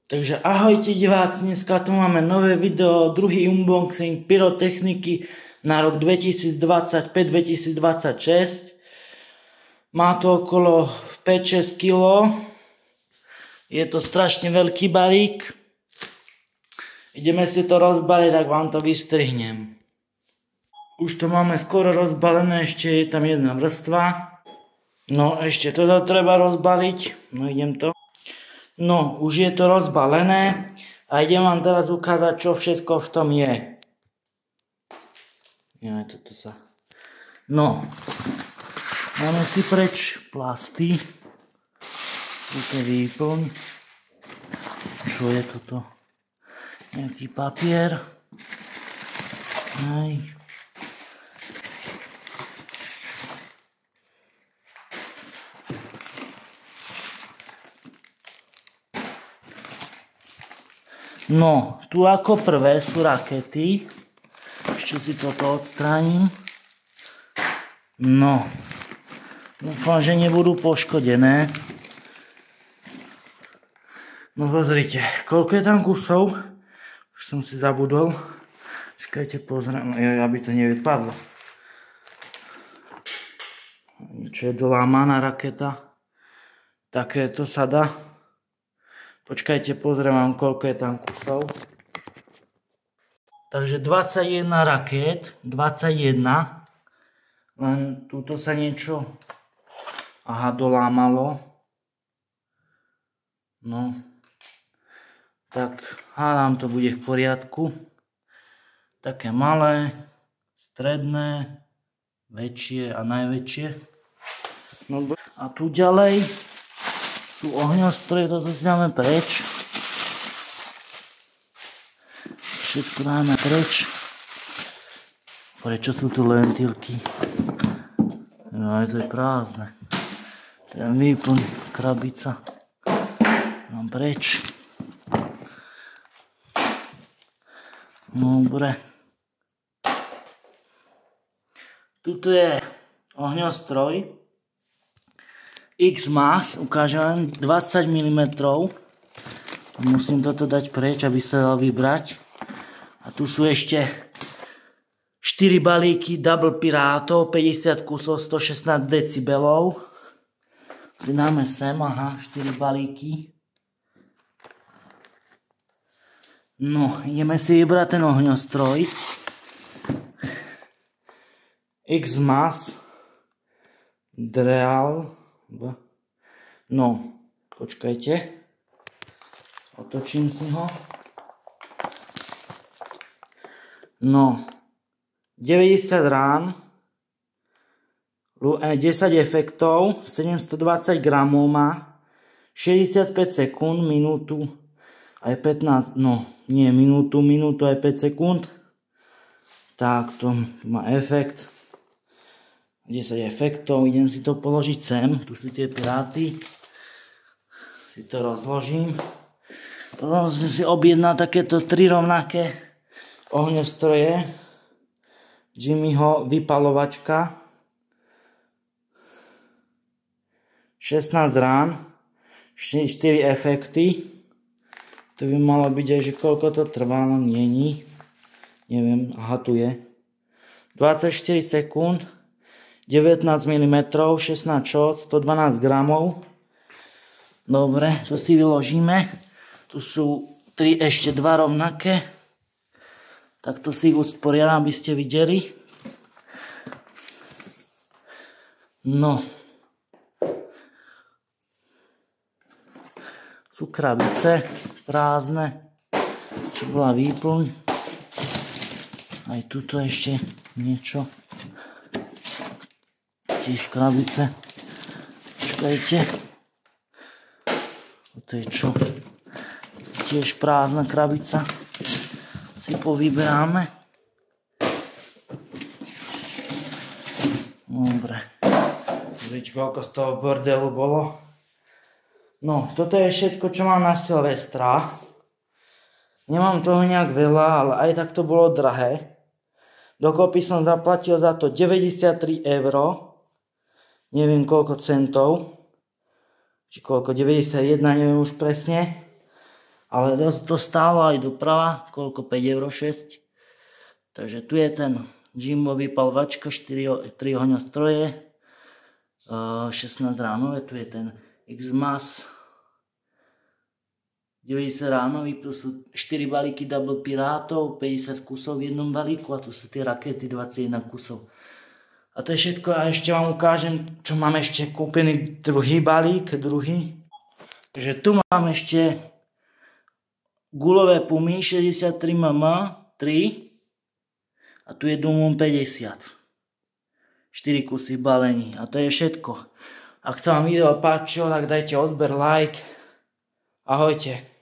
Takže ahojte diváci, dneska tu máme nové video, druhý unboxing pyrotechniky na rok 2025-2026. Má to okolo 5-6 kg. Je to strašne veľký balík. Ideme si to rozbaliť, tak vám to vystrihnem. Už to máme skoro rozbalené, ešte je tam jedna vrstva. No ešte toto treba rozbaliť, no idem to. No, už je to rozbalené a idem vám teraz ukázať, čo všetko v tom je. No, máme si preč plasty. Toto je výplň. Čo je toto? Nejaký papier. Hej. No, tu ako prvé sú rakety. Ešte si toto odstránim. No, dúfam, že nebudú poškodené. No pozrite, koľko je tam kusov? Už som si zabudol. Čakajte, pozriem, aby to nevypadlo. Niečo je dolámaná raketa. Takéto sa dá. Počkajte, pozriem vám, koľko je tam kusov. Takže 21 raket, 21. Len túto sa niečo dolámalo. No. Tak hádam to bude v poriadku. Také malé, stredné, väčšie a najväčšie. No a tu ďalej sú ohňostroje, toto si dáme preč. Všetko dáme preč. Prečo sú tu lentilky? No, to je prázdne. Ten výplň, krabica. Dám preč. Dobre. Tuto je ohňostroj. X-Mass, ukážem len 20 mm. Musím toto dať preč, aby sa dal vybrať. A tu sú ešte 4 balíky Double Pirátov, 50 kusov, 116 decibelov. Si dáme sem, 4 balíky. No, ideme si vybrať ten ohňostroj. X-Mass Dreal. No, počkajte. Otočím si ho. No, 90 rán, 10 efektov, 720 gramov má, 65 sekúnd, minútu, aj 15, no, nie minútu aj 5 sekúnd. Tak, to má efekt. 10 efektov, idem si to položiť sem, tu sú tie piráty, si to rozložím. Potom som si objednal takéto 3 rovnaké ohňostroje, Jimmyho vypalovačka, 16 rán, 4 efekty, to by malo byť aj, že koľko to trvá, no není, neviem, tu je, 24 sekúnd, 19 mm, 16 šot, 112 gramov. Dobre, to si vyložíme. Tu sú 3, ešte 2 rovnaké. Tak to si ich usporiadam, aby ste videli. No. Sú krabice prázdne. Čo bola výplň. Aj tuto ešte niečo. Tiež krabice. Počkajte. Toto je čo? Tiež prázdna krabica. Si povyberáme. Dobre. Vidíte, koľko z toho bordelu bolo. No, toto je všetko, čo mám na Silvestra. Nemám toho nejak veľa, ale aj tak to bolo drahé. Dokopy som zaplatil za to 93 €. Neviem koľko centov. či koľko, 91, neviem už presne. Ale dosť to stálo aj doprava, koľko 5,06 €. Takže tu je ten Jimbo vypalovačka, 3 ohňa stroje, 16 ránový, tu je ten X-Mass, 90 ránový, tu sú 4 balíky Double Pirátov, 50 kusov v jednom balíku a tu sú tie rakety 21 kusov. A to je všetko a ešte vám ukážem, čo mám ešte kúpený druhý balík, Takže tu mám ešte gulové pumy 63 mm, 3 a tu je Dumum 50. 4 kusy v balení a to je všetko. Ak sa vám video páčilo, tak dajte odber, like. Ahojte.